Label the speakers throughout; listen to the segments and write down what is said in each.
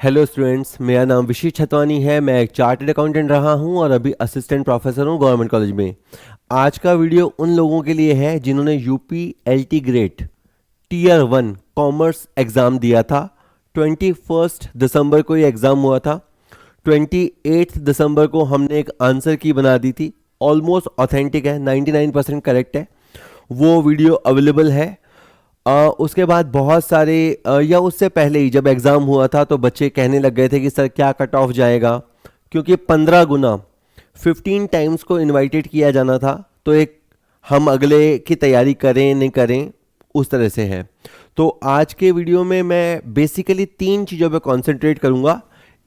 Speaker 1: Hello students, मेरा नाम विशीष छतवानी है। मैं एक चार्टर्ड अकाउंटेंट रहा हूं और अभी असिस्टेंट प्रोफेसर हूं गवर्नमेंट कॉलेज में। आज का वीडियो उन लोगों के लिए है जिन्होंने UP LT grade tier 1 commerce exam दिया था। 21 दिसंबर को ये एग्ज़ाम हुआ था। 28 दिसंबर को हमने एक आंसर की बना दी थी, ऑलमोस्ट ऑथेंटिक है, 99% करेक्ट है। वो वीडियो अवेलेबल है। उसके बाद बहुत सारे या उससे पहले ही जब एग्ज़ाम हुआ था तो बच्चे कहने लग गए थे कि सर क्या कट ऑफ जाएगा, क्योंकि 15 गुना 15 टाइम्स को इनवाइटेड किया जाना था। तो एक हम अगले की तैयारी करें नहीं करें उस तरह से है। तो आज के वीडियो में मैं बेसिकली 3 चीज़ों पे कंसंट्रेट करूँगा।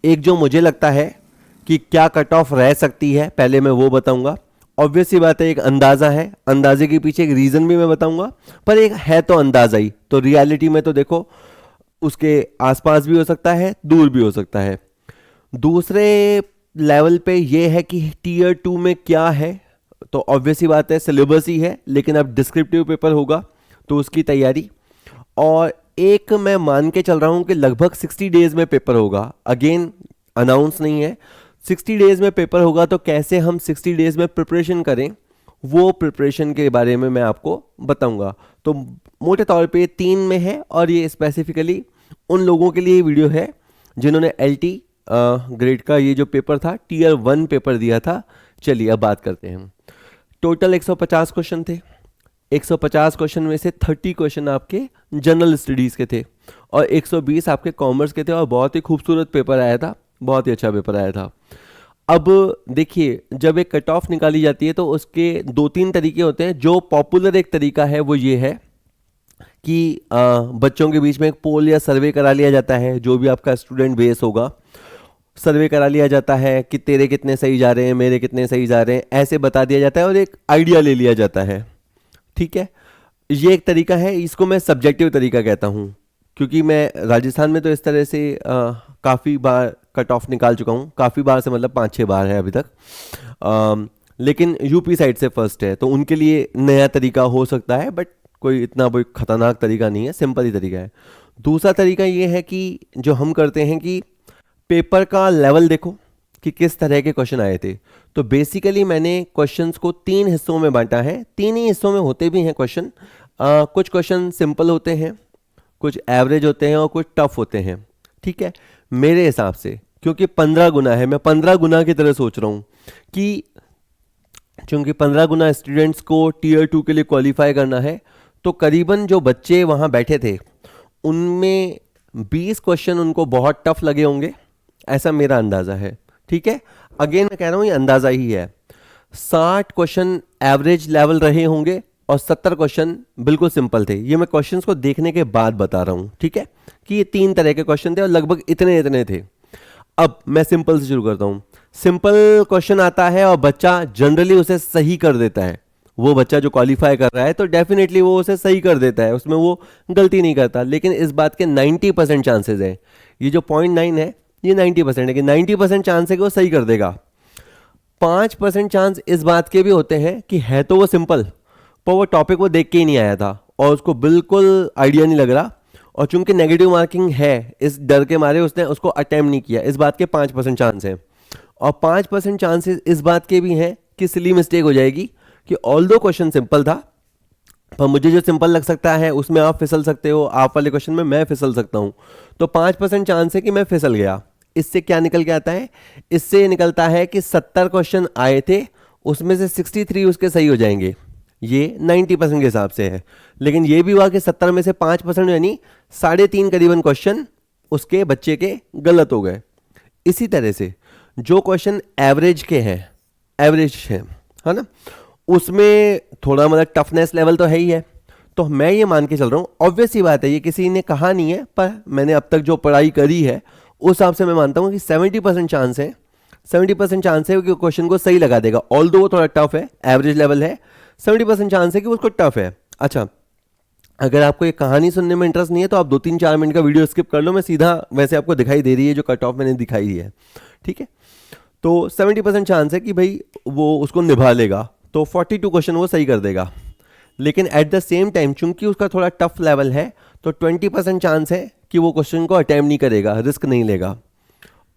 Speaker 1: एक जो मुझे लगता है कि क्या कट ऑफ रह सकती है, पहले मैं वो बताऊँगा। ऑब्वियस सी बात है, एक अंदाज़ा है, अंदाजे के पीछे एक रीज़न भी मैं बताऊंगा, पर एक है तो अंदाज़ा ही। तो रियलिटी में तो देखो उसके आसपास भी हो सकता है, दूर भी हो सकता है। दूसरे लेवल पे ये है कि टीयर 2 में क्या है, तो ऑब्वियस सी बात है सिलेबस ही है, लेकिन अब डिस्क्रिप्टिव पेपर होगा तो उसकी तैयारी। और एक मैं मान के चल रहा हूँ कि लगभग 60 डेज में पेपर होगा। अगेन अनाउंस नहीं है, 60 डेज में पेपर होगा। तो कैसे हम 60 डेज में प्रिपरेशन करें, वो प्रिपरेशन के बारे में मैं आपको बताऊंगा। तो मोटे तौर पे 3 में है और ये स्पेसिफिकली उन लोगों के लिए वीडियो है जिन्होंने एलटी ग्रेड का ये जो पेपर था टीयर 1 पेपर दिया था। चलिए अब बात करते हैं। टोटल 150 क्वेश्चन थे। 150 क्वेश्चन में से 30 क्वेश्चन आपके जनरल स्टडीज़ के थे और 120 आपके कॉमर्स के थे। और बहुत ही खूबसूरत पेपर आया था, बहुत ही अच्छा पेपर आया था। अब देखिए, जब एक कट ऑफ निकाली जाती है तो उसके 2-3 तरीके होते हैं। जो पॉपुलर एक तरीका है वो ये है कि बच्चों के बीच में एक पोल या सर्वे करा लिया जाता है। जो भी आपका स्टूडेंट बेस होगा, सर्वे करा लिया जाता है कि तेरे कितने सही जा रहे हैं, मेरे कितने सही जा रहे हैं, ऐसे बता दिया जाता है और एक आइडिया ले लिया जाता है। ठीक है, ये एक तरीका है। इसको मैं सब्जेक्टिव तरीका कहता हूँ, क्योंकि मैं राजस्थान में तो इस तरह से काफ़ी बार कट ऑफ निकाल चुका हूँ। काफ़ी बार से मतलब 5-6 बार है अभी तक। लेकिन यूपी साइड से फर्स्ट है तो उनके लिए नया तरीका हो सकता है, बट कोई इतना कोई खतरनाक तरीका नहीं है, सिंपल ही तरीका है। दूसरा तरीका ये है कि जो हम करते हैं कि पेपर का लेवल देखो कि किस तरह के क्वेश्चन आए थे। तो बेसिकली मैंने क्वेश्चंस को 3 हिस्सों में बांटा है। 3 ही हिस्सों में होते भी हैं क्वेश्चन। कुछ क्वेश्चन सिंपल होते हैं, कुछ एवरेज होते हैं और कुछ टफ होते हैं। ठीक है, मेरे हिसाब से क्योंकि 15 गुना है, मैं 15 गुना की तरह सोच रहा हूँ कि चूंकि 15 गुना स्टूडेंट्स को टीयर 2 के लिए क्वालिफाई करना है, तो करीबन जो बच्चे वहाँ बैठे थे उनमें 20 क्वेश्चन उनको बहुत टफ लगे होंगे, ऐसा मेरा अंदाज़ा है। ठीक है, अगेन मैं कह रहा हूँ ये अंदाज़ा ही है। 60 क्वेश्चन एवरेज लेवल रहे होंगे और 70 क्वेश्चन बिल्कुल सिंपल थे। ये मैं क्वेश्चंस को देखने के बाद बता रहा हूँ, ठीक है, कि ये 3 तरह के क्वेश्चन थे और लगभग इतने इतने थे। अब मैं सिंपल से शुरू करता हूँ। सिंपल क्वेश्चन आता है और बच्चा जनरली उसे सही कर देता है। वो बच्चा जो क्वालिफाई कर रहा है तो डेफिनेटली वो उसे सही कर देता है, उसमें वो गलती नहीं करता। लेकिन इस बात के 90% चांसेस हैं। ये जो 0.9 है ये 90% है कि 90% चांस है कि वो सही कर देगा। 5% चांस इस बात के भी होते हैं कि है तो वो सिंपल, पर वो टॉपिक वो देख के ही नहीं आया था और उसको बिल्कुल आइडिया नहीं लग रहा, और चूंकि नेगेटिव मार्किंग है इस डर के मारे उसने उसको अटेम्प्ट नहीं किया। इस बात के 5% चांस हैं। और 5% चांसेस इस बात के भी हैं कि सिली मिस्टेक हो जाएगी कि ऑल्दो क्वेश्चन सिंपल था, पर मुझे जो सिंपल लग सकता है उसमें आप फिसल सकते हो, आप वाले क्वेश्चन में मैं फिसल सकता हूँ। तो 5% चांस है कि मैं फिसल गया। इससे क्या निकल के आता है? इससे निकलता है कि 70 क्वेश्चन आए थे, उसमें से 63 उसके सही हो जाएंगे। ये 90% के हिसाब से है। लेकिन ये भी हुआ कि 70 में से 5% यानी 3.5 करीबन क्वेश्चन उसके बच्चे के गलत हो गए। इसी तरह से जो क्वेश्चन एवरेज के हैं, एवरेज है ना, उसमें थोड़ा मतलब टफनेस लेवल तो है ही है। तो मैं ये मान के चल रहा हूँ, ऑब्वियस सी बात है, ये किसी ने कहा नहीं है, पर मैंने अब तक जो पढ़ाई करी है उस हिसाब से मैं मानता हूँ कि 70% चांस है, 70% चांस है कि क्वेश्चन को सही लगा देगा। ऑल्दो वो थोड़ा टफ है, एवरेज लेवल है, 70% चांस है कि उसको टफ है। अच्छा, अगर आपको ये कहानी सुनने में इंटरेस्ट नहीं है तो आप 2-3-4 मिनट का वीडियो स्किप कर लो, मैं सीधा वैसे आपको दिखाई दे रही है जो कट ऑफ मैंने दिखाई है। ठीक है, तो 70% चांस है कि भाई वो उसको निभा लेगा, तो 42 क्वेश्चन वो सही कर देगा। लेकिन एट द सेम टाइम चूंकि उसका थोड़ा टफ लेवल है तो 20% चांस है कि वो क्वेश्चन को अटेम्प्ट नहीं करेगा, रिस्क नहीं लेगा।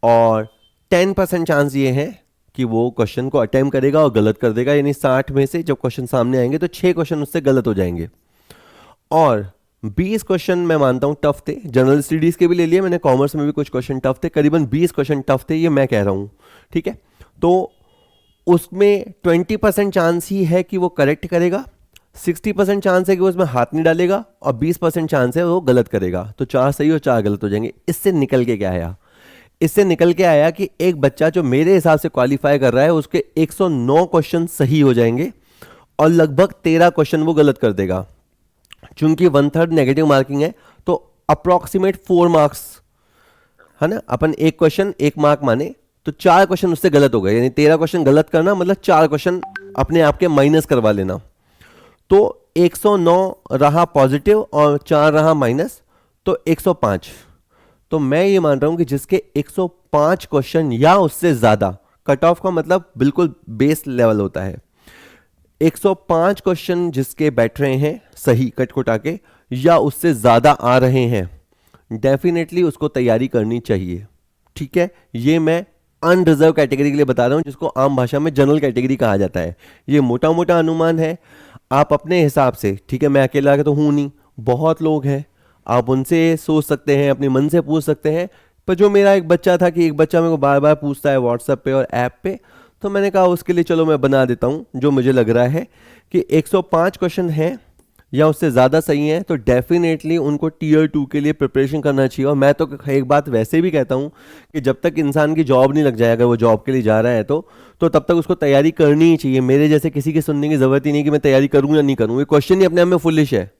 Speaker 1: और 10% चांस ये है कि वो क्वेश्चन को अटेम्प्ट करेगा और गलत कर देगा, यानी 60 में से जब क्वेश्चन सामने आएंगे तो 6 क्वेश्चन उससे गलत हो जाएंगे। और 20 क्वेश्चन मैं मानता हूं टफ थे, जनरल स्टडीज के भी ले लिए मैंने, कॉमर्स में भी कुछ क्वेश्चन टफ थे, करीबन 20 क्वेश्चन टफ थे, ये मैं कह रहा हूं, ठीक है। तो उसमें 20% चांस ही है कि वो करेक्ट करेगा, 60% चांस है कि वो उसमें हाथ नहीं डालेगा, और 20% चांस है वो गलत करेगा। तो 4 सही और 4 गलत हो जाएंगे। इससे निकल के क्या आया? इससे निकल के आया कि एक बच्चा जो मेरे हिसाब से क्वालिफाई कर रहा है उसके 109 क्वेश्चन सही हो जाएंगे और लगभग 13 क्वेश्चन वो गलत कर देगा। चूंकि 1/3 नेगेटिव मार्किंग है तो अप्रोक्सीमेट 4 मार्क्स है ना, अपन एक क्वेश्चन 1 मार्क माने तो 4 क्वेश्चन उससे गलत हो गए, यानी 13 क्वेश्चन गलत करना मतलब 4 क्वेश्चन अपने आप के माइनस करवा लेना। तो 109 रहा पॉजिटिव और 4 रहा माइनस, तो 105। तो मैं ये मान रहा हूं कि जिसके 105 क्वेश्चन या उससे ज्यादा, कट ऑफ का मतलब बिल्कुल बेस लेवल होता है, 105 क्वेश्चन जिसके बैठ रहे हैं सही कट कुटा के या उससे ज्यादा आ रहे हैं, डेफिनेटली उसको तैयारी करनी चाहिए, ठीक है। ये मैं अनरिजर्व कैटेगरी के लिए बता रहा हूं, जिसको आम भाषा में जनरल कैटेगरी कहा जाता है। ये मोटा मोटा अनुमान है, आप अपने हिसाब से, ठीक है, मैं अकेला तो हूं नहीं, बहुत लोग हैं, आप उनसे सोच सकते हैं, अपने मन से पूछ सकते हैं। पर जो मेरा एक बच्चा था कि एक बच्चा मेरे को बार बार पूछता है व्हाट्सएप पे और ऐप पे, तो मैंने कहा उसके लिए चलो मैं बना देता हूं जो मुझे लग रहा है कि 105 क्वेश्चन हैं या उससे ज़्यादा सही हैं, तो डेफिनेटली उनको टीयर 2 के लिए प्रिपरेशन करना चाहिए। और मैं तो एक बात वैसे भी कहता हूं कि जब तक इंसान की जॉब नहीं लग जाए, अगर वो जॉब के लिए जा रहा है तो तब तक उसको तैयारी करनी ही चाहिए। मेरे जैसे किसी की सुनने की ज़रूरत ही नहीं कि मैं तैयारी करूँ या नहीं करूँ, ये क्वेश्चन ही अपने आप में फुलिश है।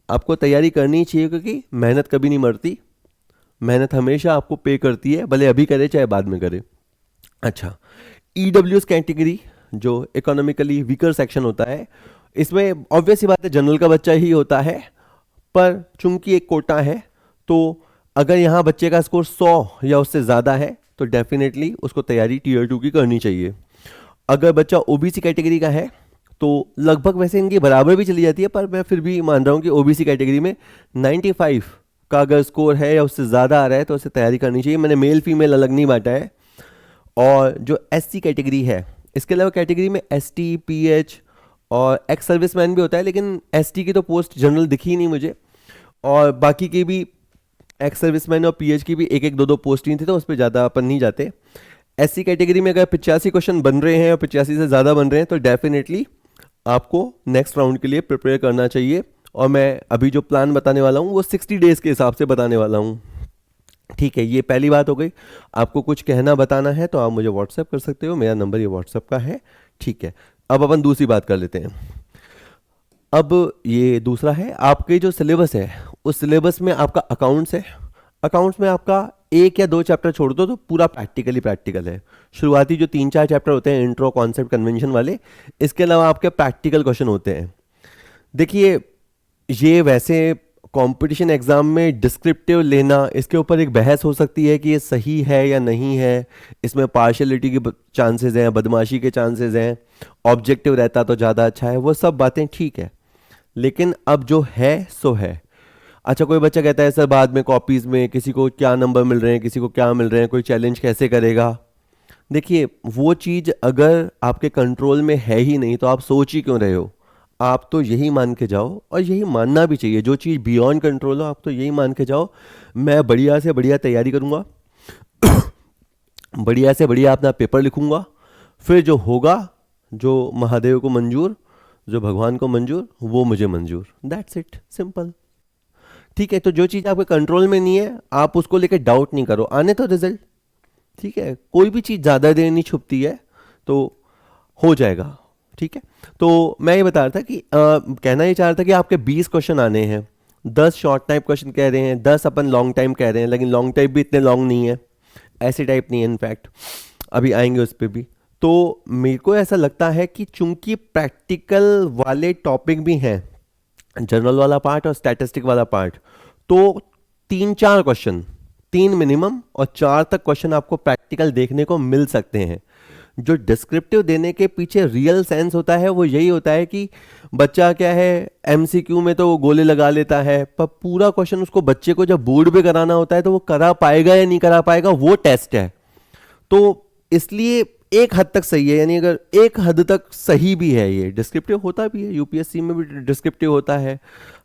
Speaker 1: आपको तैयारी करनी ही चाहिए क्योंकि मेहनत कभी नहीं मरती, मेहनत हमेशा आपको पे करती है, भले अभी करे चाहे बाद में करे। अच्छा, ईडब्ल्यूएस कैटेगरी जो इकोनॉमिकली वीकर सेक्शन होता है, इसमें ऑब्वियस ही बात है जनरल का बच्चा ही होता है, पर चूंकि एक कोटा है तो अगर यहाँ बच्चे का स्कोर 100 या उससे ज़्यादा है तो डेफिनेटली उसको तैयारी टीयर 2 की करनी चाहिए। अगर बच्चा ओबीसी कैटेगरी का है तो लगभग वैसे इनकी बराबर भी चली जाती है, पर मैं फिर भी मान रहा हूँ कि ओबीसी कैटेगरी में 95 का अगर स्कोर है या उससे ज़्यादा आ रहा है तो उसे तैयारी करनी चाहिए। मैंने मेल फीमेल अलग नहीं बांटा है। और जो एससी कैटेगरी है, इसके अलावा कैटेगरी में एसटी, पीएच और एक्स सर्विसमैन भी होता है, लेकिन एसटी की तो पोस्ट जनरल दिखी नहीं मुझे, और बाकी की भी एक्स सर्विसमैन और पीएच की भी एक एक दो दो पोस्ट ही थी, तो उस पर ज़्यादा अपन नहीं जाते। एससी कैटेगरी में अगर 85 क्वेश्चन बन रहे हैं और 85 से ज़्यादा बन रहे हैं तो डेफिनेटली आपको नेक्स्ट राउंड के लिए प्रिपेयर करना चाहिए। और मैं अभी जो प्लान बताने वाला हूँ वो 60 डेज़ के हिसाब से बताने वाला हूँ, ठीक है। ये पहली बात हो गई। आपको कुछ कहना बताना है तो आप मुझे व्हाट्सएप कर सकते हो, मेरा नंबर ये व्हाट्सएप का है, ठीक है। अब अपन दूसरी बात कर लेते हैं। अब ये दूसरा है, आपके जो सिलेबस है उस सिलेबस में आपका अकाउंट्स है। अकाउंट्स में आपका 1 या 2 चैप्टर छोड़ दो तो पूरा प्रैक्टिकल है। शुरुआती जो 3-4 चैप्टर होते हैं इंट्रो, कॉन्सेप्ट, कन्वेंशन वाले, इसके अलावा आपके प्रैक्टिकल क्वेश्चन होते हैं। देखिए, ये वैसे कंपटीशन एग्जाम में डिस्क्रिप्टिव लेना, इसके ऊपर एक बहस हो सकती है कि ये सही है या नहीं है, इसमें पार्शियलिटी के चांसेस हैं, बदमाशी के चांसेस हैं, ऑब्जेक्टिव रहता तो ज़्यादा अच्छा है, वो सब बातें ठीक है, लेकिन अब जो है सो है। अच्छा, कोई बच्चा कहता है सर बाद में कॉपीज़ में किसी को क्या नंबर मिल रहे हैं, किसी को क्या मिल रहे हैं, कोई चैलेंज कैसे करेगा। देखिए, वो चीज़ अगर आपके कंट्रोल में है ही नहीं तो आप सोच ही क्यों रहे हो। आप तो यही मान के जाओ, और यही मानना भी चाहिए, जो चीज़ बियॉन्ड कंट्रोल हो आप तो यही मान के जाओ, मैं बढ़िया से बढ़िया तैयारी करूँगा बढ़िया से बढ़िया अपना पेपर लिखूँगा, फिर जो होगा, जो महादेव को मंजूर, जो भगवान को मंजूर, वो मुझे मंजूर, दैट्स इट, सिंपल, ठीक है। तो जो चीज़ आपके कंट्रोल में नहीं है आप उसको लेकर डाउट नहीं करो, आने तो रिजल्ट, ठीक है। कोई भी चीज़ ज़्यादा देर नहीं छुपती है, तो हो जाएगा, ठीक है। तो मैं ये बता रहा था कि कहना ये चाह रहा था कि आपके 20 क्वेश्चन आने हैं, 10 शॉर्ट टाइप क्वेश्चन कह रहे हैं, 10 अपन लॉन्ग टाइम कह रहे हैं, लेकिन लॉन्ग टाइप भी इतने लॉन्ग नहीं है, ऐसे टाइप नहीं है, इनफैक्ट अभी आएंगे उस पर भी। तो मेरे को ऐसा लगता है कि चूंकि प्रैक्टिकल वाले टॉपिक भी हैं, जनरल वाला पार्ट और स्टैटिस्टिक वाला पार्ट, तो 3-4 क्वेश्चन, 3 मिनिमम और 4 तक क्वेश्चन आपको प्रैक्टिकल देखने को मिल सकते हैं, जो डिस्क्रिप्टिव देने के पीछे रियल सेंस होता है वो यही होता है कि बच्चा क्या है, एमसीक्यू में तो वो गोले लगा लेता है, पर पूरा क्वेश्चन उसको बच्चे को जब बोर्ड पे कराना होता है तो वो करा पाएगा या नहीं करा पाएगा, वो टेस्ट है। तो इसलिए एक हद तक सही है, यानी अगर एक हद तक सही भी है, ये डिस्क्रिप्टिव होता भी है, यूपीएससी में भी डिस्क्रिप्टिव होता है।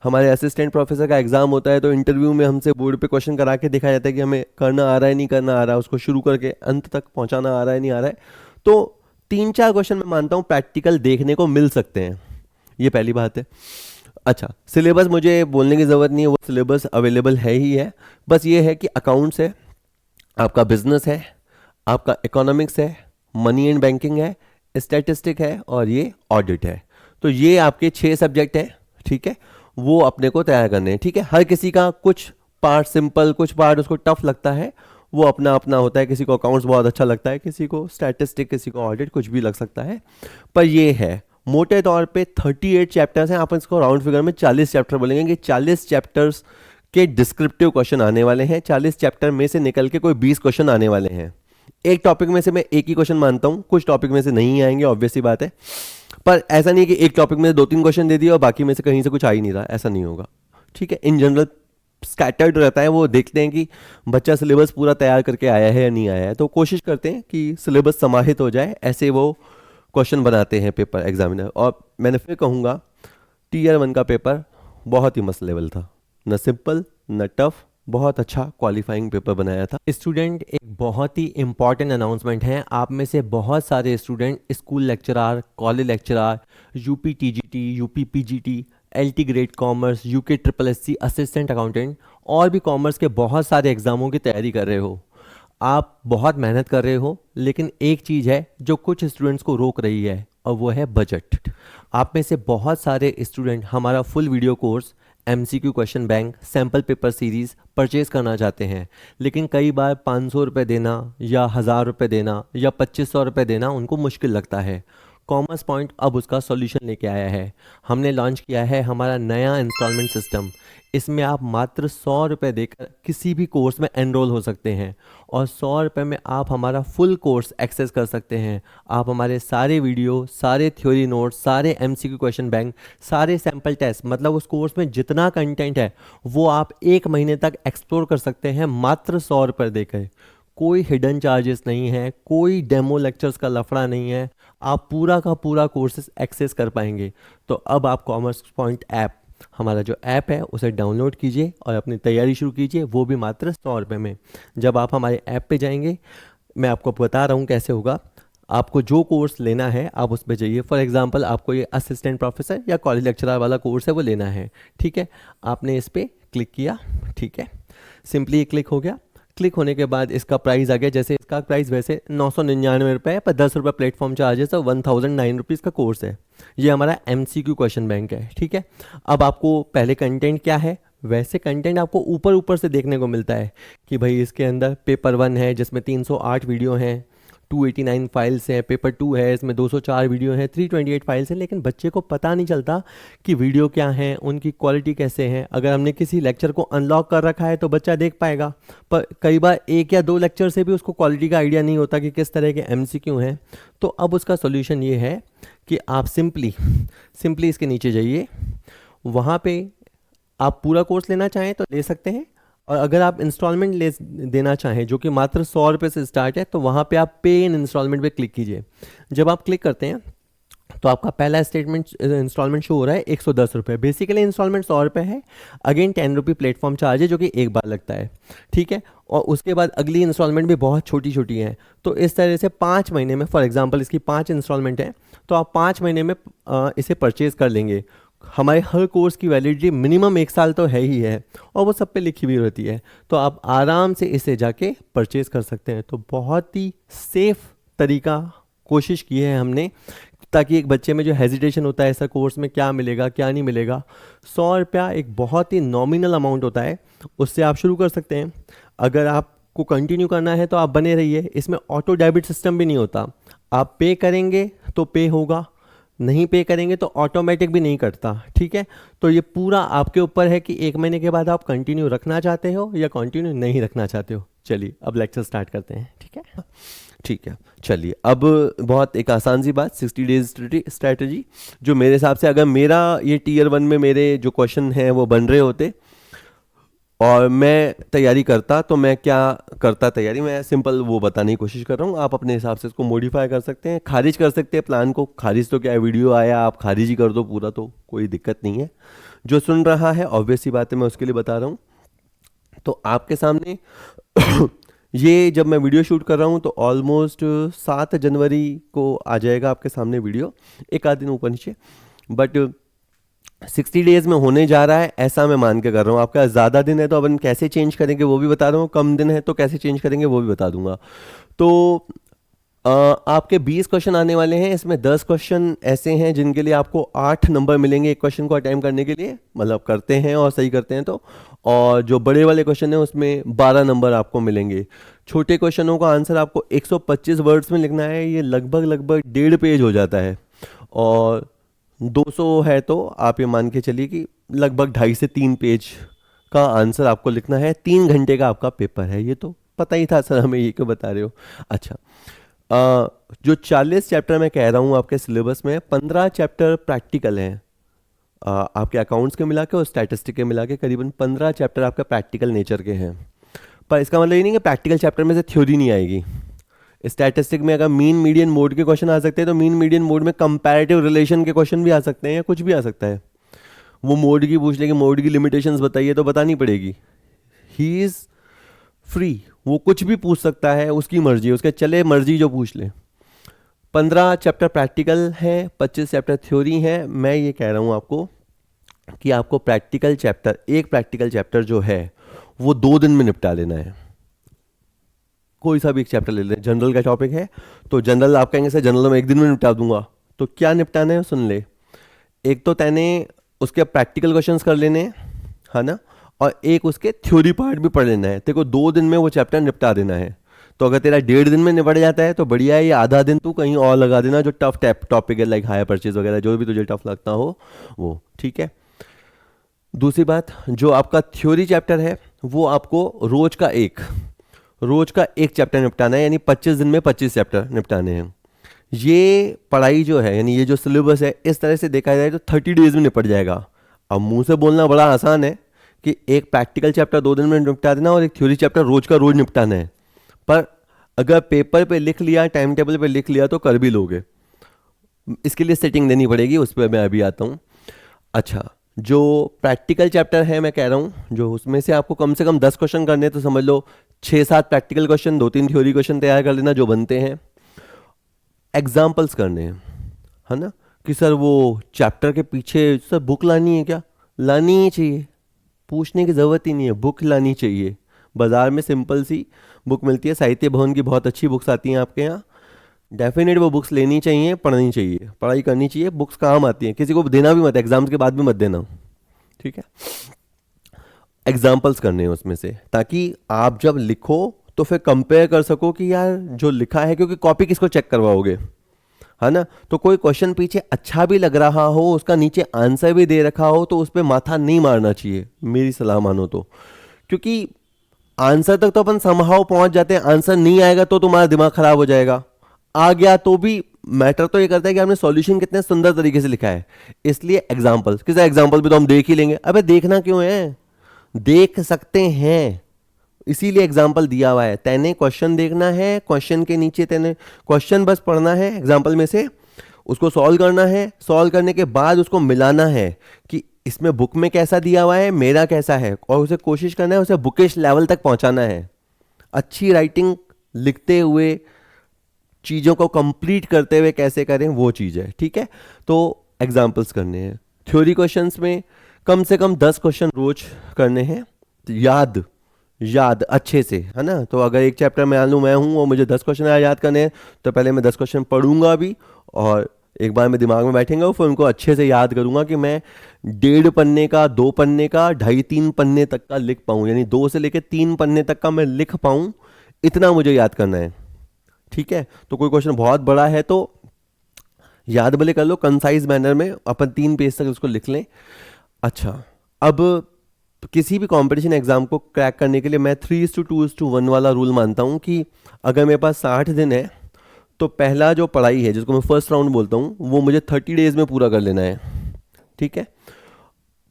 Speaker 1: हमारे असिस्टेंट प्रोफेसर का एग्जाम होता है तो इंटरव्यू में हमसे बोर्ड पे क्वेश्चन करा के दिखाया जाता है कि हमें करना आ रहा है नहीं करना आ रहा है, उसको शुरू करके अंत तक पहुंचाना आ रहा है नहीं आ रहा है। तो 3-4 क्वेश्चन मैं मानता हूँ प्रैक्टिकल देखने को मिल सकते हैं, ये पहली बात है। अच्छा, सिलेबस मुझे बोलने की ज़रूरत नहीं है, वो सिलेबस अवेलेबल है ही है। बस ये है कि अकाउंट्स है, आपका बिजनेस है, आपका इकोनॉमिक्स है, मनी एंड बैंकिंग है, स्टैटिस्टिक है और ये ऑडिट है। तो ये आपके 6 सब्जेक्ट हैं, ठीक है, वो अपने को तैयार करने हैं, ठीक है। हर किसी का कुछ पार्ट सिंपल, कुछ पार्ट उसको टफ लगता है, वो अपना अपना होता है। किसी को अकाउंट्स बहुत अच्छा लगता है, किसी को स्टैटिस्टिक, किसी को ऑडिट, कुछ भी लग सकता है। पर ये है मोटे तौर पे 38 चैप्टर्स हैं, आप इसको राउंड फिगर में 40 चैप्टर बोलेंगे कि 40 चैप्टर्स के डिस्क्रिप्टिव क्वेश्चन आने वाले हैं। 40 चैप्टर में से निकल के कोई 20 क्वेश्चन आने वाले हैं। एक टॉपिक में से मैं एक ही क्वेश्चन मानता हूँ, कुछ टॉपिक में से नहीं आएंगे, ऑब्वियस सी बात है। पर ऐसा नहीं कि एक टॉपिक में 2-3 क्वेश्चन दे दिए और बाकी में से कहीं से कुछ आ ही नहीं रहा, ऐसा नहीं होगा, ठीक है। इन जनरल स्कैटर्ड रहता है, वो देखते हैं कि बच्चा सिलेबस पूरा तैयार करके आया है या नहीं आया है, तो कोशिश करते हैं कि सिलेबस समाहित हो जाए, ऐसे वो क्वेश्चन बनाते हैं पेपर एग्जामिनर। और मैंने फिर कहूँगा, Tier 1 का पेपर बहुत ही मस्त लेवल था, न सिंपल न टफ, बहुत अच्छा क्वालिफाइंग पेपर बनाया था। स्टूडेंट, एक बहुत ही इंपॉर्टेंट अनाउंसमेंट है। आप में से बहुत सारे student school lecturer, college lecturer, UP TGT, UP PGT, LT grade commerce, UK triple SC, assistant accountant और भी कॉमर्स के बहुत सारे एग्जामों की तैयारी कर रहे हो। आप बहुत मेहनत कर रहे हो, लेकिन एक चीज़ है जो कुछ स्टूडेंट्स को रोक रही है, और वो है बजट। आप में से बहुत सारे स्टूडेंट हमारा full video course MCQ question bank sample paper series purchase करना चाहते हैं, लेकिन कई बार 500 रुपये देना या 1000 रुपये देना या 2500 रुपये देना उनको मुश्किल लगता है। कॉमर्स पॉइंट अब उसका सॉल्यूशन लेके आया है। हमने लॉन्च किया है हमारा नया इंस्टॉलमेंट सिस्टम। इसमें आप मात्र 100 रुपये देकर किसी भी कोर्स में एनरोल हो सकते हैं, और 100 रुपये में आप हमारा फुल कोर्स एक्सेस कर सकते हैं। आप हमारे सारे वीडियो, सारे थ्योरी नोट्स, सारे MCQ क्वेश्चन बैंक, सारे सैम्पल टेस्ट, मतलब उस कोर्स में जितना कंटेंट है वो आप 1 महीने तक एक्सप्लोर कर सकते हैं मात्र 100 रुपये देकर। कोई हिडन चार्जेस नहीं है, कोई डेमो लेक्चर्स का लफड़ा नहीं है, आप पूरा का पूरा कोर्सेज एक्सेस कर पाएंगे। तो अब आप कॉमर्स पॉइंट ऐप, हमारा जो ऐप है उसे डाउनलोड कीजिए और अपनी तैयारी शुरू कीजिए, वो भी मात्र 100 रुपये में। जब आप हमारे ऐप पे जाएंगे, मैं आपको बता रहा हूँ कैसे होगा। आपको जो कोर्स लेना है आप उस पर जाइए। फॉर एग्जांपल आपको ये असिस्टेंट प्रोफेसर या कॉलेज लेक्चरर वाला कोर्स है वो लेना है, ठीक है। आपने इस पर क्लिक किया, ठीक है, सिंपली क्लिक हो गया। क्लिक होने के बाद इसका प्राइस आ गया, जैसे इसका प्राइस वैसे 999 रुपये है, पर 10 रुपये प्लेटफॉर्म चार्जेस है, 1009 रुपीज़ का कोर्स है। ये हमारा MCQ क्वेश्चन बैंक है, ठीक है। अब आपको पहले कंटेंट क्या है, वैसे कंटेंट आपको ऊपर ऊपर से देखने को मिलता है कि भाई इसके अंदर पेपर 1 है जिसमें 308 वीडियो हैं, 289 फाइल्स हैं, पेपर 2 है इसमें 204 वीडियो हैं, 328 फाइल्स हैं। लेकिन बच्चे को पता नहीं चलता कि वीडियो क्या है, उनकी क्वालिटी कैसे है। अगर हमने किसी लेक्चर को अनलॉक कर रखा है तो बच्चा देख पाएगा, पर कई बार 1 या 2 लेक्चर से भी उसको क्वालिटी का आइडिया नहीं होता कि किस तरह के MCQ हैं। तो अब उसका सोल्यूशन ये है कि आप सिंपली इसके नीचे जाइए, वहाँ पे आप पूरा कोर्स लेना चाहें तो ले सकते हैं, और अगर आप इंस्टॉलमेंट ले देना चाहें जो कि मात्र 100 रुपये से स्टार्ट है, तो वहाँ पे आप पे इन इंस्टॉलमेंट पे क्लिक कीजिए। जब आप क्लिक करते हैं तो आपका पहला स्टेटमेंट इंस्टॉलमेंट शो हो रहा है 110 रुपये। बेसिकली इंस्टॉलमेंट 100 रुपये है, अगेन 10 रुपये प्लेटफॉर्म चार्ज है जो कि एक बार लगता है, ठीक है। और उसके बाद अगली इंस्टॉलमेंट भी बहुत छोटी छोटी हैं। तो इस तरह से 5 महीने में, फॉर एग्जांपल इसकी 5 इंस्टॉलमेंट है, तो आप 5 महीने में इसे परचेज़ कर लेंगे। हमारे हर कोर्स की वैलिडिटी मिनिमम 1 साल तो है ही है, और वो सब पे लिखी हुई रहती है, तो आप आराम से इसे जाके परचेज़ कर सकते हैं। तो बहुत ही सेफ तरीका कोशिश की है हमने, ताकि एक बच्चे में जो हेजिटेशन होता है ऐसा कोर्स में क्या मिलेगा क्या नहीं मिलेगा, 100 रुपया एक बहुत ही नॉमिनल अमाउंट होता है, उससे आप शुरू कर सकते हैं। अगर आपको कंटिन्यू करना है तो आप बने रहिए। इसमें ऑटो डेबिट सिस्टम भी नहीं होता, आप पे करेंगे तो पे होगा, नहीं पे करेंगे तो ऑटोमेटिक भी नहीं कटता, ठीक है। तो ये पूरा आपके ऊपर है कि 1 महीने के बाद आप कंटिन्यू रखना चाहते हो या कंटिन्यू नहीं रखना चाहते हो। चलिए अब लेक्चर स्टार्ट करते हैं, ठीक है। ठीक है, चलिए अब बहुत एक आसान सी बात, 60 डेज स्ट्रैटेजी, जो मेरे हिसाब से अगर मेरा ये टीयर 1 में मेरे जो क्वेश्चन हैं वो बन रहे होते और मैं तैयारी करता, तो मैं क्या करता तैयारी, मैं सिंपल वो बताने की कोशिश कर रहा हूँ। आप अपने हिसाब से इसको मॉडिफाई कर सकते हैं, खारिज कर सकते हैं प्लान को। खारिज तो क्या है, वीडियो आया आप खारिज ही कर दो पूरा, तो कोई दिक्कत नहीं है। जो सुन रहा है ऑब्वियस सी बात है, मैं उसके लिए बता रहा हूँ। तो आपके सामने ये जब मैं वीडियो शूट कर रहा हूँ तो ऑलमोस्ट 7 जनवरी को आ जाएगा आपके सामने वीडियो, एक आध दिन ऊपर नीचे, बट 60 डेज में होने जा रहा है ऐसा मैं मान के कर रहा हूँ। आपका ज़्यादा दिन है तो अपन कैसे चेंज करेंगे वो भी बता रहा हूँ, कम दिन है तो कैसे चेंज करेंगे वो भी बता दूंगा। तो आपके 20 क्वेश्चन आने वाले हैं, इसमें 10 क्वेश्चन ऐसे हैं जिनके लिए आपको 8 नंबर मिलेंगे एक क्वेश्चन को अटेम्प्ट करने के लिए, मतलब करते हैं और सही करते हैं तो। और जो बड़े वाले क्वेश्चन हैं उसमें 12 नंबर आपको मिलेंगे। छोटे क्वेश्चनों का आंसर आपको 125 वर्ड्स में लिखना है, ये लगभग लगभग 1.5 पेज हो जाता है। और 200 है तो आप ये मान के चलिए कि लगभग 2.5 से 3 पेज का आंसर आपको लिखना है। 3 घंटे का आपका पेपर है, ये तो पता ही था सर, हमें ये क्यों बता रहे हो। अच्छा, जो 40 चैप्टर मैं कह रहा हूँ आपके सिलेबस में, 15 चैप्टर प्रैक्टिकल हैं। आपके अकाउंट्स के मिला के और स्टैटिस्टिक के मिला के करीबन 15 चैप्टर आपका प्रैक्टिकल नेचर के हैं। पर इसका मतलब ये नहीं कि प्रैक्टिकल चैप्टर में से थ्योरी नहीं आएगी। स्टैटिस्टिक में अगर मीन मीडियन मोड के क्वेश्चन आ सकते हैं तो मीन मीडियन मोड में कंपैरेटिव रिलेशन के क्वेश्चन भी आ सकते हैं, या कुछ भी आ सकता है। वो मोड की पूछ लेगी, मोड की लिमिटेशंस बताइए तो बतानी पड़ेगी। ही इज़ फ्री, वो कुछ भी पूछ सकता है, उसकी मर्जी, उसके चले मर्जी जो पूछ ले। 15 चैप्टर प्रैक्टिकल है, 25 चैप्टर थ्योरी है। मैं ये कह रहा हूँ आपको कि आपको प्रैक्टिकल चैप्टर, एक प्रैक्टिकल चैप्टर जो है वो 2 दिन में निपटा लेना है। कोई सा भी एक चैप्टर ले लें, जनरल का टॉपिक है तो जनरल आप कहेंगे सर जनरल में 1 दिन में निपटा दूंगा, तो क्या निपटाना है सुन ले। एक तो तैने उसके प्रैक्टिकल क्वेश्चंस कर लेने, है ना, और एक उसके थ्योरी पार्ट भी पढ़ लेना है। तेरे को 2 दिन में वो चैप्टर निपटा देना है। तो अगर तेरा 1.5 दिन में निपट जाता है तो बढ़िया है, ये आधा दिन तू कहीं और लगा देना, जो टफ टॉपिक है लाइक हायर परचेज वगैरह, जो भी तुझे टफ लगता हो वो, ठीक है। दूसरी बात, जो आपका थ्योरी चैप्टर है वो आपको रोज का एक चैप्टर निपटाना है, यानी 25 दिन में 25 चैप्टर निपटाने हैं। ये पढ़ाई जो है, यानी ये जो सिलेबस है, इस तरह से देखा जाए तो 30 डेज में निपट जाएगा। अब मुंह से बोलना बड़ा आसान है कि एक प्रैक्टिकल चैप्टर 2 दिन में निपटा देना और एक थ्योरी चैप्टर रोज का रोज निपटाना है, पर अगर पेपर पे लिख लिया, टाइम टेबल पे लिख लिया तो कर भी लोगे। इसके लिए सेटिंग देनी पड़ेगी, उस पर मैं अभी आता हूँ। अच्छा, जो प्रैक्टिकल चैप्टर है मैं कह रहा हूँ, जो उसमें से आपको कम से कम 10 क्वेश्चन करने हैं, तो समझ लो 6-7 प्रैक्टिकल क्वेश्चन, 2-3 थ्योरी क्वेश्चन तैयार कर लेना जो बनते हैं। एग्जाम्पल्स करने हैं, है ना, कि सर वो चैप्टर के पीछे सर बुक लानी है क्या, लानी ही चाहिए, पूछने की ज़रूरत ही नहीं है, बुक लानी चाहिए। बाज़ार में सिंपल सी बुक मिलती है, साहित्य भवन की बहुत अच्छी बुक्स आती हैं आपके यहाँ, डेफिनेट वो बुक्स लेनी चाहिए, पढ़नी चाहिए, पढ़ाई करनी चाहिए। बुक्स काम आती हैं, किसी को देना भी मत, एग्जाम्स के बाद भी मत देना, ठीक है। एग्जाम्पल्स करने हैं उसमें से, ताकि आप जब लिखो तो फिर कंपेयर कर सको कि यार जो लिखा है, क्योंकि कॉपी किसको चेक करवाओगे, है ना। तो कोई क्वेश्चन पीछे अच्छा भी लग रहा हो, उसका नीचे आंसर भी दे रखा हो, तो उस पर माथा नहीं मारना चाहिए, मेरी सलाह मानो तो। क्योंकि आंसर तक तो अपन समहाउ पहुंच जाते हैं, आंसर नहीं आएगा तो तुम्हारा दिमाग खराब हो जाएगा, आ गया तो भी मैटर तो ये करता है कि आपने सॉल्यूशन कितने सुंदर तरीके से लिखा है। इसलिए एग्जाम्पल्स, किसी एग्जाम्पल भी तो हम देख ही लेंगे, अबे देखना क्यों है, देख सकते हैं, इसीलिए एग्जाम्पल दिया हुआ है। तैने क्वेश्चन देखना है, क्वेश्चन के नीचे तैने क्वेश्चन बस पढ़ना है एग्जाम्पल में से, उसको सॉल्व करना है, सॉल्व करने के बाद उसको मिलाना है कि इसमें बुक में कैसा दिया हुआ है, मेरा कैसा है, और उसे कोशिश करना है उसे बुकिश लेवल तक पहुंचाना है। अच्छी राइटिंग लिखते हुए, चीज़ों को कंप्लीट करते हुए कैसे करें वो चीज़ है, ठीक है। तो एग्जाम्पल्स करने हैं। थ्योरी क्वेश्चंस में कम से कम 10 क्वेश्चन रोज करने हैं, याद अच्छे से, है ना। तो अगर एक चैप्टर में मान लूँ मैं हूँ और मुझे 10 क्वेश्चन याद करने हैं, तो पहले मैं 10 क्वेश्चन पढ़ूंगा भी, और एक बार मैं दिमाग में बैठेंगे फिर उनको अच्छे से याद करूंगा कि मैं 1.5 पन्ने का, 2 पन्ने का, 2.5-3 पन्ने तक का लिख पाऊँ, यानी 2 से लेकर 3 पन्ने तक का मैं लिख पाऊँ, इतना मुझे याद करना है, ठीक है। तो कोई क्वेश्चन बहुत बड़ा है तो याद भले कर लो, कंसाइज मैनर में अपन 3 पेज तक उसको लिख लें। अच्छा, अब तो किसी भी कंपटीशन एग्ज़ाम को क्रैक करने के लिए मैं 3:2:1 वाला रूल मानता हूँ कि अगर मेरे पास 60 दिन है तो पहला जो पढ़ाई है जिसको मैं फर्स्ट राउंड बोलता हूँ वो मुझे 30 डेज़ में पूरा कर लेना है। ठीक है,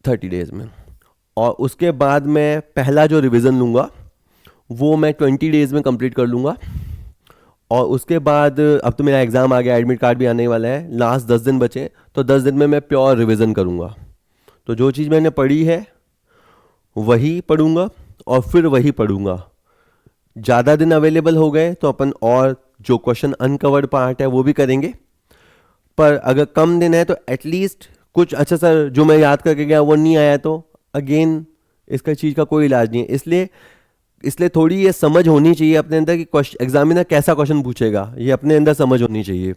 Speaker 1: 30 डेज़ में। और उसके बाद मैं पहला जो रिवीजन लूँगा वो मैं 20 डेज़ में कंप्लीट कर लूँगा। और उसके बाद अब तो मेरा एग्ज़ाम आ गया, एडमिट कार्ड भी आने वाला है, लास्ट 10 दिन बचे, तो 10 दिन में मैं प्योर रिवीजन करूँगा। तो जो चीज़ मैंने पढ़ी है वही पढ़ूंगा और फिर वही पढ़ूंगा। ज़्यादा दिन अवेलेबल हो गए तो अपन और जो क्वेश्चन अनकवर्ड पार्ट है वो भी करेंगे, पर अगर कम दिन है तो एटलीस्ट कुछ अच्छा सा जो मैं याद करके गया वो नहीं आया तो अगेन इसका चीज़ का कोई इलाज नहीं है। इसलिए इसलिए थोड़ी ये समझ होनी चाहिए अपने अंदर कि क्वेश्चन एग्जामिनर कैसा क्वेश्चन पूछेगा, ये अपने अंदर समझ होनी चाहिए।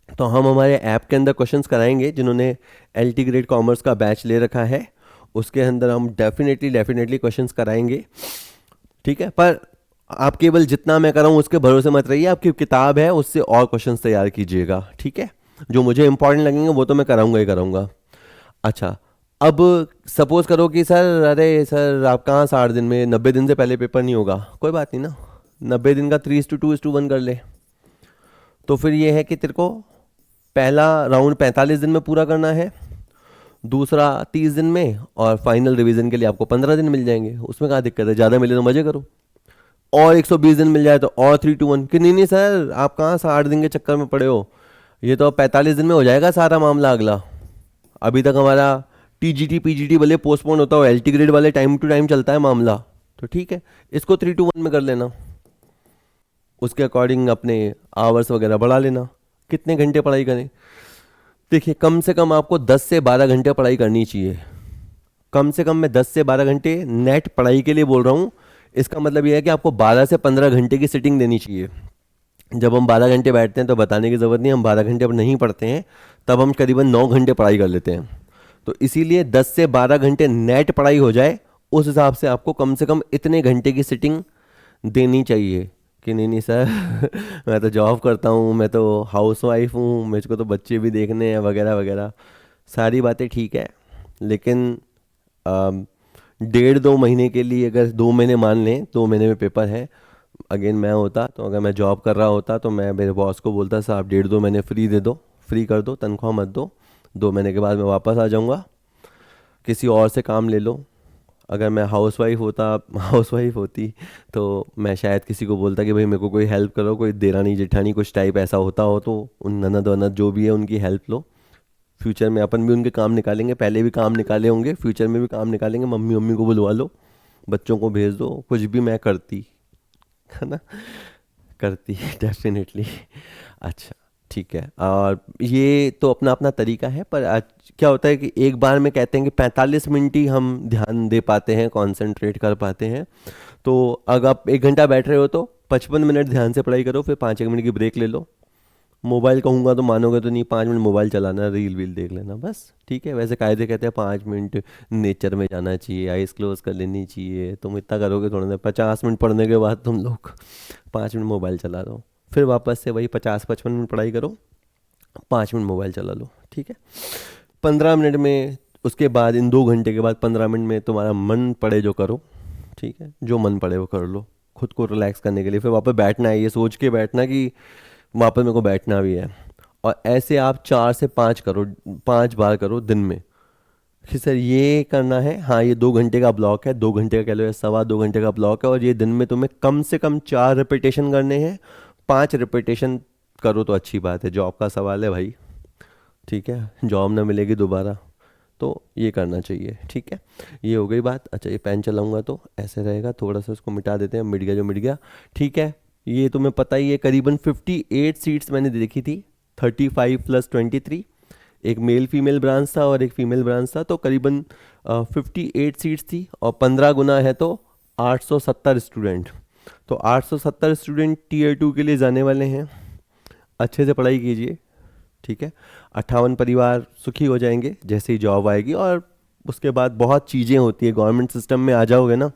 Speaker 1: तो हम हमारे ऐप के अंदर क्वेश्चंस कराएंगे, जिन्होंने एलटी ग्रेड कॉमर्स का बैच ले रखा है उसके अंदर हम डेफिनेटली क्वेश्चंस कराएंगे। ठीक है, पर आप केवल जितना मैं कराऊँ उसके भरोसे मत रहिए, आपकी किताब है उससे और क्वेश्चंस तैयार कीजिएगा। ठीक है, जो मुझे इंपॉर्टेंट लगेंगे वो तो मैं कराऊंगा ही कराऊंगा। अच्छा, अब सपोज करो कि सर, अरे सर आप कहाँ 60 दिन में, 90 दिन से पहले पेपर नहीं होगा। कोई बात नहीं ना, 90 दिन का 3:2:1 कर ले। तो फिर ये है कि तेरे को पहला राउंड 45 दिन में पूरा करना है, दूसरा 30 दिन में, और फाइनल रिवीजन के लिए आपको 15 दिन मिल जाएंगे। उसमें कहाँ दिक्कत है, ज़्यादा मिले तो मज़े करो। और 120 दिन मिल जाए तो और 3:1 कि नहीं नहीं सर आप कहाँ 60 दिन के चक्कर में पड़े हो, ये तो 45 दिन में हो जाएगा सारा मामला अगला। अभी तक हमारा टीजीटी पीजीटी भले पोस्टपोन होता हो, एलटी ग्रेड वाले टाइम टू टाइम चलता है मामला। तो ठीक है, इसको 3:1 में कर लेना, उसके अकॉर्डिंग अपने आवर्स वगैरह बढ़ा लेना। कितने घंटे पढ़ाई करें, देखिए कम से कम आपको 10 से 12 घंटे पढ़ाई करनी चाहिए। कम से कम मैं 10 से 12 घंटे नेट पढ़ाई के लिए बोल रहा हूँ। इसका मतलब यह है कि आपको 12 से 15 घंटे की सिटिंग देनी चाहिए। जब हम 12 घंटे बैठते हैं तो बताने की ज़रूरत नहीं, हम 12 घंटे अब नहीं पढ़ते हैं, तब हम करीबन 9 घंटे पढ़ाई कर लेते हैं। तो इसीलिए 10 से 12 घंटे नेट पढ़ाई हो जाए, उस हिसाब से आपको कम से कम इतने घंटे की सिटिंग देनी चाहिए। कि नहीं नहीं सर मैं तो जॉब करता हूँ, मैं तो हाउस वाइफ हूँ, मुझको तो बच्चे भी देखने हैं वगैरह वगैरह, सारी बातें ठीक है। लेकिन 1.5-2 महीने के लिए, अगर 2 महीने मान लें, 2 महीने में पेपर है, अगेन मैं होता तो, अगर मैं जॉब कर रहा होता तो मैं मेरे बॉस को बोलता साहब 1.5-2 महीने फ्री दे दो, फ्री कर दो, तनख्वाह मत दो, 2 महीने के बाद मैं वापस आ जाऊँगा, किसी और से काम ले लो। अगर मैं हाउस वाइफ होती तो मैं शायद किसी को बोलता कि भाई मेरे को कोई हेल्प करो, कोई देरानी जेठानी कुछ टाइप ऐसा होता हो तो उन ननद वनद जो भी है उनकी हेल्प लो। फ्यूचर में अपन भी उनके काम निकालेंगे, पहले भी काम निकाले होंगे, फ्यूचर में भी काम निकालेंगे। मम्मी मम्मी को बुलवा लो, बच्चों को भेज दो, कुछ भी मैं करती, है ना, करती डेफिनेटली। अच्छा ठीक है, और ये तो अपना अपना तरीका है, पर आज क्या होता है कि एक बार में कहते हैं कि 45 मिनट ही हम ध्यान दे पाते हैं, कंसंट्रेट कर पाते हैं। तो अगर आप 1 घंटा बैठ रहे हो तो 55 मिनट ध्यान से पढ़ाई करो, फिर 5-1 मिनट की ब्रेक ले लो। मोबाइल कहूँगा तो मानोगे तो नहीं, 5 मिनट मोबाइल चलाना, रील वील देख लेना, बस ठीक है। वैसे कायदे कहते हैं 5 मिनट नेचर में जाना चाहिए, आइज़ क्लोज कर लेनी चाहिए। तुम इतना करोगे थोड़ा देर, 50 मिनट पढ़ने के बाद तुम लोग 5 मिनट मोबाइल चला दो, फिर वापस से वही 50-55 मिनट पढ़ाई करो, 5 मिनट मोबाइल चला लो, ठीक है। 15 मिनट में, उसके बाद इन 2 घंटे के बाद 15 मिनट में तुम्हारा मन पड़े जो करो, ठीक है, जो मन पड़े वो कर लो, खुद को रिलैक्स करने के लिए। फिर वापस बैठना है, ये सोच के बैठना कि वापस मेरे को बैठना भी है। और ऐसे आप 4 से 5 करो, 5 बार करो दिन में, कि सर ये करना है। हाँ, ये 2 घंटे का ब्लॉक है, 2 घंटे का कह लो या 2.25 घंटे का ब्लॉक है, और ये दिन में तुम्हें कम से कम 4 रिपीटेशन करने हैं। 5 रिपीटेशन करो तो अच्छी बात है, जॉब का सवाल है भाई, ठीक है, जॉब ना मिलेगी दोबारा, तो ये करना चाहिए, ठीक है। ये हो गई बात। अच्छा, ये पेन चलाऊंगा तो ऐसे रहेगा, थोड़ा सा इसको मिटा देते हैं, मिट गया जो मिट गया, ठीक है। ये तुम्हें पता ही है, करीबन 58 सीट्स मैंने देखी थी, 35 + 23, एक मेल फीमेल ब्रांच था और एक फीमेल ब्रांच था, तो करीबन 58 सीट्स थी, और 15 गुना है तो 870 स्टूडेंट। तो 870 स्टूडेंट Tier 2 के लिए जाने वाले हैं। अच्छे से पढ़ाई कीजिए, ठीक है। 58 परिवार सुखी हो जाएंगे जैसे ही जॉब आएगी, और उसके बाद बहुत चीज़ें होती है, गवर्नमेंट सिस्टम में आ जाओगे ना,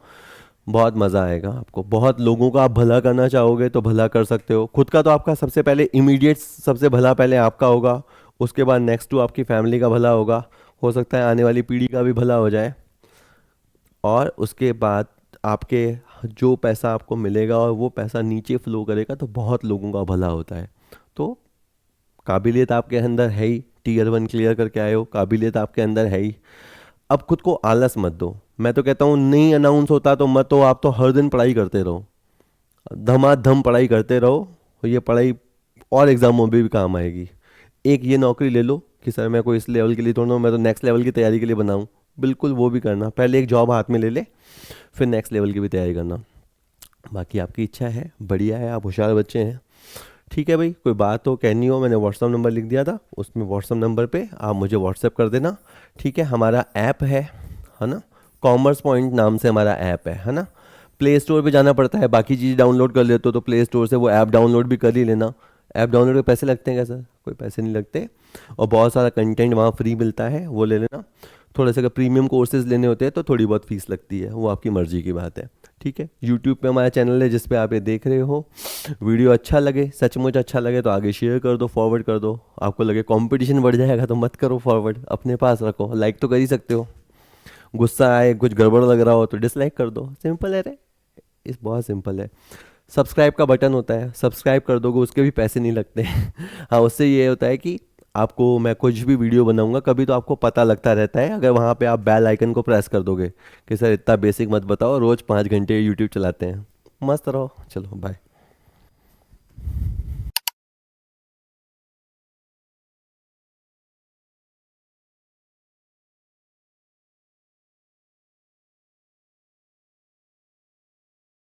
Speaker 1: बहुत मज़ा आएगा आपको। बहुत लोगों का आप भला करना चाहोगे तो भला कर सकते हो, खुद का तो आपका सबसे पहले इमीडिएट सबसे भला पहले आपका होगा, उसके बाद नेक्स्ट टू आपकी फैमिली का भला होगा, हो सकता है आने वाली पीढ़ी का भी भला हो जाए। और उसके बाद आपके जो पैसा आपको मिलेगा और वो पैसा नीचे फ्लो करेगा तो बहुत लोगों का भला होता है। तो काबिलियत आपके अंदर है ही, टीयर 1 क्लियर करके आए हो, काबिलियत आपके अंदर है ही। अब खुद को आलस मत दो। मैं तो कहता हूँ नहीं अनाउंस होता तो मत हो, आप तो हर दिन पढ़ाई करते रहो, धमाधम पढ़ाई करते रहो। और ये पढ़ाई और एग्जामों में भी काम आएगी। एक ये नौकरी ले लो कि सर मैं कोई इस लेवल के लिए थोड़ा, मैं तो नेक्स्ट लेवल की तैयारी के लिए बनाऊँ, बिल्कुल वो भी करना। पहले एक जॉब हाथ में ले ले, फिर नेक्स्ट लेवल की भी तैयारी करना। बाकी आपकी इच्छा है, बढ़िया है, आप होशियार बच्चे हैं। ठीक है भाई, कोई बात हो कहनी हो, मैंने व्हाट्सअप नंबर लिख दिया था, उसमें व्हाट्सअप नंबर पे आप मुझे व्हाट्सअप कर देना। ठीक है, हमारा ऐप है ना, कॉमर्स पॉइंट नाम से हमारा ऐप है ना। प्ले स्टोर पे जाना पड़ता है, बाकी चीज़ डाउनलोड कर लेते हो तो प्ले स्टोर से वो ऐप डाउनलोड भी कर ही लेना। ऐप डाउनलोड के पैसे लगते हैं क्या सर? कोई पैसे नहीं लगते, और बहुत सारा कंटेंट वहाँ फ्री मिलता है, वो ले लेना। थोड़े से अगर प्रीमियम कोर्सेज लेने होते हैं तो थोड़ी बहुत फीस लगती है, वो आपकी मर्जी की बात है। ठीक है, यूट्यूब पे हमारा चैनल है जिस पे आप ये देख रहे हो। वीडियो अच्छा लगे, सचमुच अच्छा लगे तो आगे शेयर कर दो, फॉरवर्ड कर दो। आपको लगे कंपटीशन बढ़ जाएगा तो मत करो फॉरवर्ड, अपने पास रखो। लाइक तो कर ही सकते हो, गुस्सा आए, कुछ गड़बड़ लग रहा हो तो डिसलाइक कर दो, सिंपल है रे। इस बहुत सिंपल है। सब्सक्राइब का बटन होता है, सब्सक्राइब कर दोगे, उसके भी पैसे नहीं लगते। हाँ, उससे ये होता है कि आपको मैं कुछ भी वीडियो बनाऊंगा कभी तो आपको पता लगता रहता है, अगर वहाँ पे आप बेल आइकन को प्रेस कर दोगे कि सर इतना बेसिक मत बताओ, रोज़ 5 घंटे यूट्यूब चलाते हैं। मस्त रहो, चलो बाय।